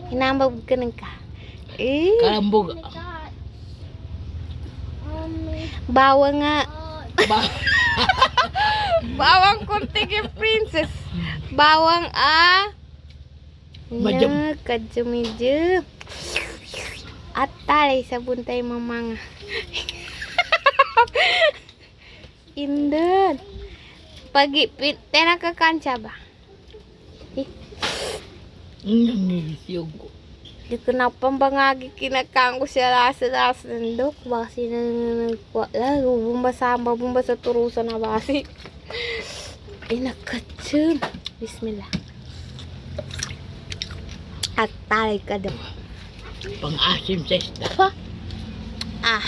Hinambag ka ng ka. Eh, Kalambog. bawang nga. Ba Bawang kunting princess. Bawang Majam. Na, kadyo-medyo. At talay sa buntay mamanga. Indon. Pagi, tena ka kancha ba? Nangisiyog ko. Di ko na pambangagi kinakang ko siya lasa-lasa ng dok. Basi na nagkwala. Bumba sa turusan na basi. Inakatsum. Bismillah. At talay ka daw. Pang-asim sa isda. Pa? Ah.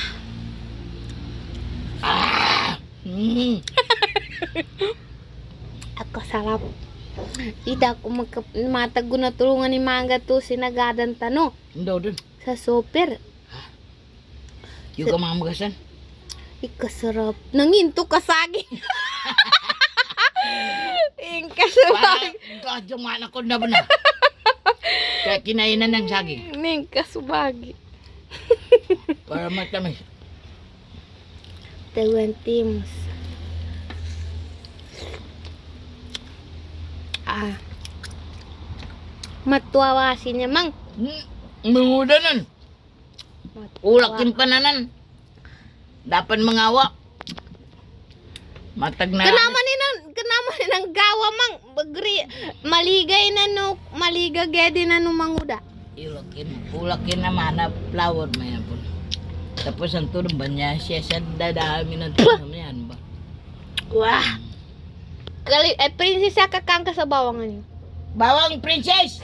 Ako sarap. Ida ko matago na tulungan ni Manga to sinagadan tano Hindi doon. sa super. Yung kamamagasan. Ikasarap. Nanginto ka saging. Inkasubagi. Kadyo man ako na ba na? Kaya kinainan ng saging. Inkasubagi. Para matamis. Tawantimos. Matuwawasin niya mang. Mangudanan. Ulakin pananan. Dapat mangawa. Matag na. Kanaman ni nang gawa mang maligay na no maligagedi na no manguda. Ulakin naman na flower mo yan po. Tapos ang tulong ba niya siya sa dadami ng tulong yan ba? Wah. Prinsesa kakangka sa bawangan niyo. Bawang princess!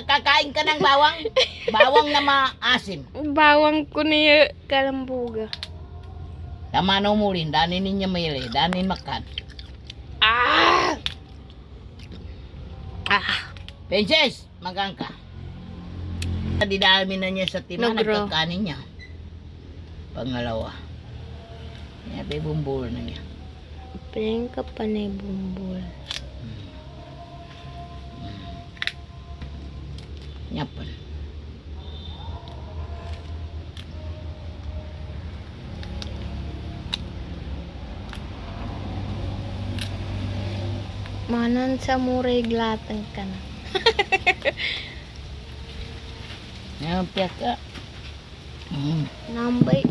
Kakain ka ng bawang? Bawang na maasim. Bawang ko niya kalambuga. Tamano mo rin, danin niya maili, danin makan. Princess, magang ka. Didami na niya sa tima, Nagro. nagkakanin niya. Pangalawa. Yabe bumbol na niya. Pring ka pa na bumbol. Nyapan. Manan sa muray glatang ka na. Nyapiak ka. Nambay.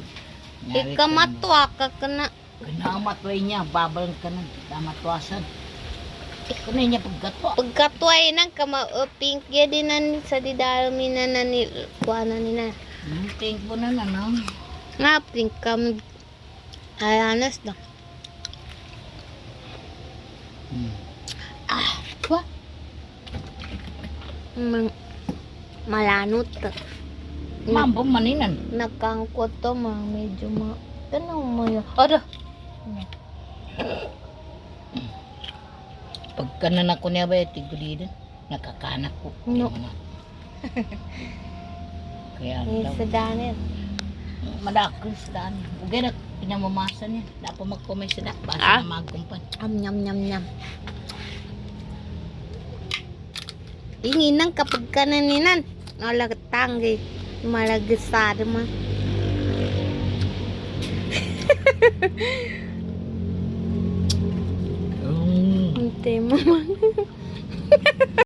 Ikamatwa ka na. Kanamatway niya, babal ka na. Damatwasan. Kunay niya pagkatwa. Pagkatway nang pink ya din sa didalmi na ni kuana ni na. Thank mo na no? Nga pink kam ayanas na. Kwa? Malanot. Mambo maninan. Nakangkot to medyo tanong mo yun. Ada. Pagka na ako niya ba, tigulidin. Nakakanak ko. No. Kaya Sa danin. madakol sa daan. Ugay na pinamamasa niya. Dapat magkumay sa daan. Basta na magkumpan. Nyam. Inginang kapag kananinan. Nalagatanggi. Malagasada man. Hindi mo man.